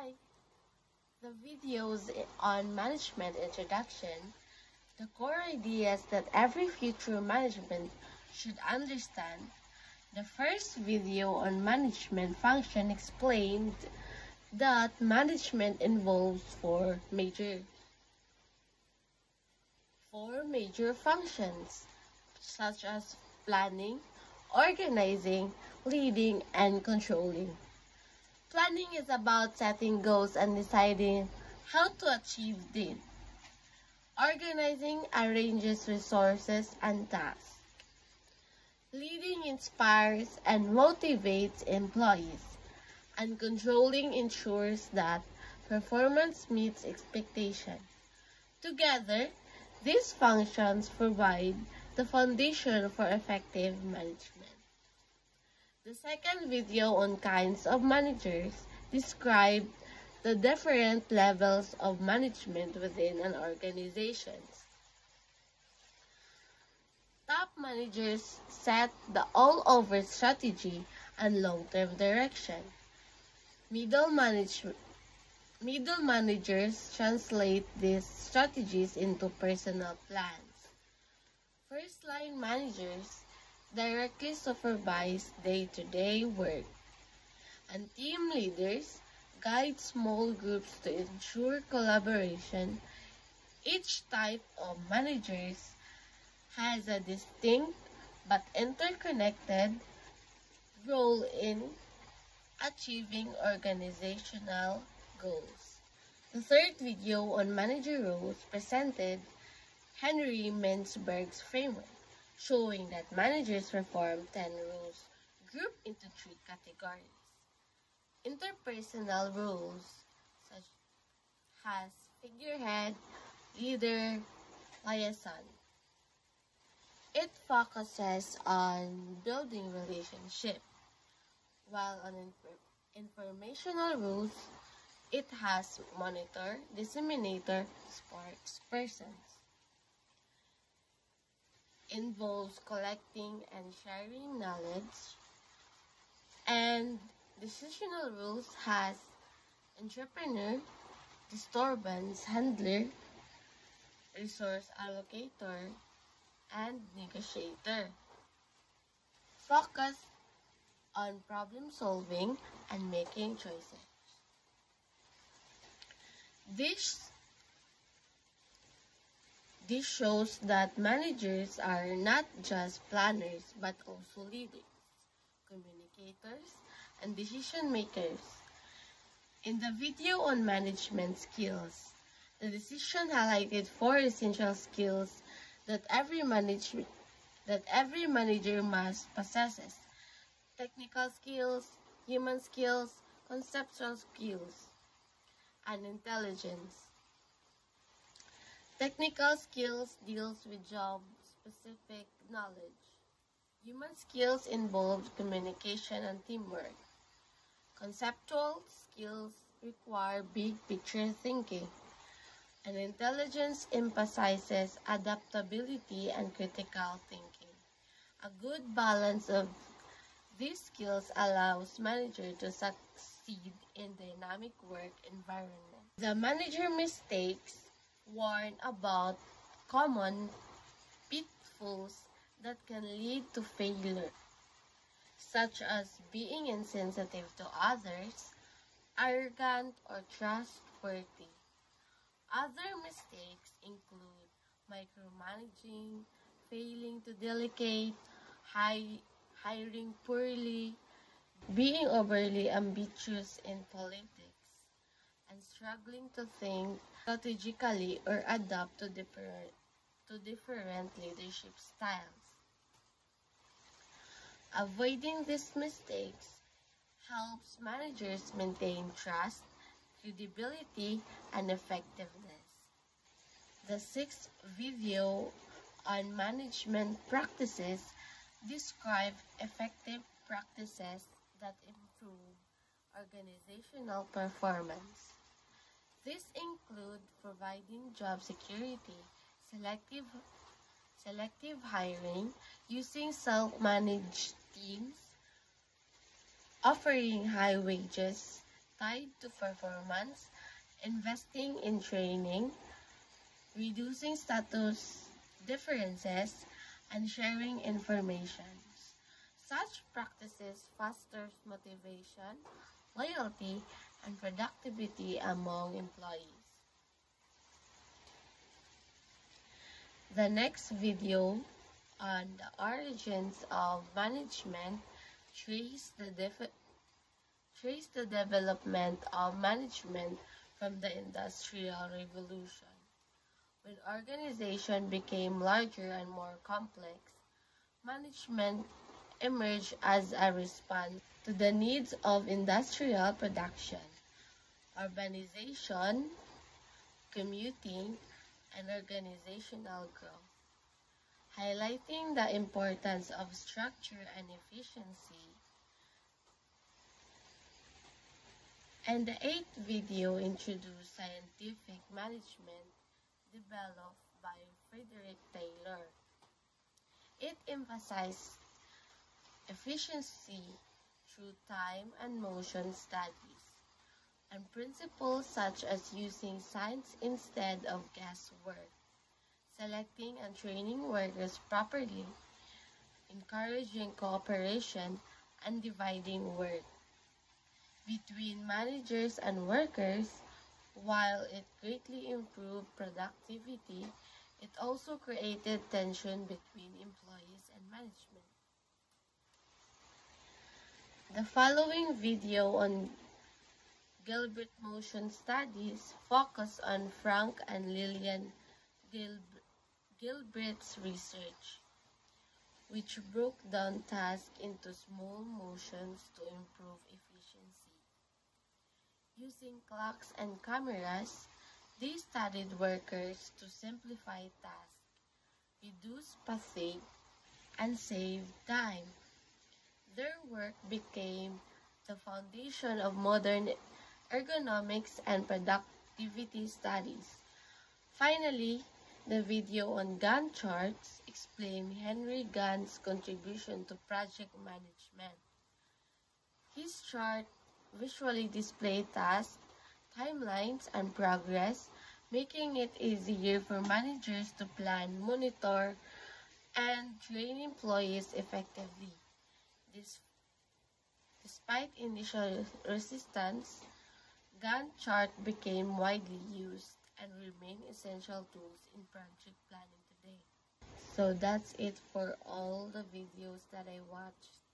Hi! The videos on management introduction, the core ideas that every future management should understand. The first video on management function explained that management involves four major functions, such as planning, organizing, leading, and controlling. Planning is about setting goals and deciding how to achieve them. Organizing arranges resources and tasks. Leading inspires and motivates employees, and controlling ensures that performance meets expectations. Together, these functions provide the foundation for effective management. The second video on kinds of managers described the different levels of management within an organization. Top managers set the all-over strategy and long-term direction. Middle managers translate these strategies into personal plans. First-line managers directly supervise day-to-day work, and team leaders guide small groups to ensure collaboration. Each type of managers has a distinct but interconnected role in achieving organizational goals. The third video on manager roles presented Henry Mintzberg's framework, showing that managers perform 10 roles grouped into 3 categories. Interpersonal roles, such as figurehead, leader, liaison. It focuses on building relationships, while on informational roles, it has monitor, disseminator, spokespersons. Involves collecting and sharing knowledge, and decisional rules has entrepreneur, disturbance handler, resource allocator, and negotiator. Focus on problem solving and making choices. This shows that managers are not just planners but also leaders, communicators, and decision makers. In the video on management skills, the decision highlighted 4 essential skills that every manager must possess: technical skills, human skills, conceptual skills, and intelligence. Technical skills deals with job-specific knowledge. Human skills involve communication and teamwork. Conceptual skills require big-picture thinking. And intelligence emphasizes adaptability and critical thinking. A good balance of these skills allows managers to succeed in dynamic work environment. The manager mistakes warn about common pitfalls that can lead to failure, such as being insensitive to others, arrogant, or trustworthy. Other mistakes include micromanaging, failing to delegate, hiring poorly, being overly ambitious in politics, and struggling to think strategically or adapt to different leadership styles. Avoiding these mistakes helps managers maintain trust, credibility, and effectiveness. The sixth video on management practices describe effective practices that improve organizational performance. These include providing job security, selective hiring, using self-managed teams, offering high wages, tied to performance, investing in training, reducing status differences, and sharing information. Such practices fosters motivation, loyalty, and productivity among employees. The next video on the origins of management trace the development of management from the Industrial Revolution. When organization became larger and more complex, management emerged as a response to the needs of industrial production, urbanization, commuting, and organizational growth, highlighting the importance of structure and efficiency. And the eighth video introduced scientific management developed by Frederick Taylor. It emphasized efficiency through time and motion studies, and principles such as using science instead of guesswork, selecting and training workers properly, encouraging cooperation, and dividing work between managers and workers. While it greatly improved productivity, it also created tension between employees and management. The following video on Gilbert motion studies focus on Frank and Lillian Gilbert's research, which broke down tasks into small motions to improve efficiency. Using clocks and cameras, they studied workers to simplify tasks, reduce fatigue, and save time. Their work became the foundation of modern ergonomics and productivity studies. Finally, the video on Gantt charts explains Henry Gantt's contribution to project management. His chart visually displays tasks, timelines, and progress, making it easier for managers to plan, monitor, and train employees effectively. Despite initial resistance, Gantt chart became widely used and remain essential tools in project planning today. So that's it for all the videos that I watched.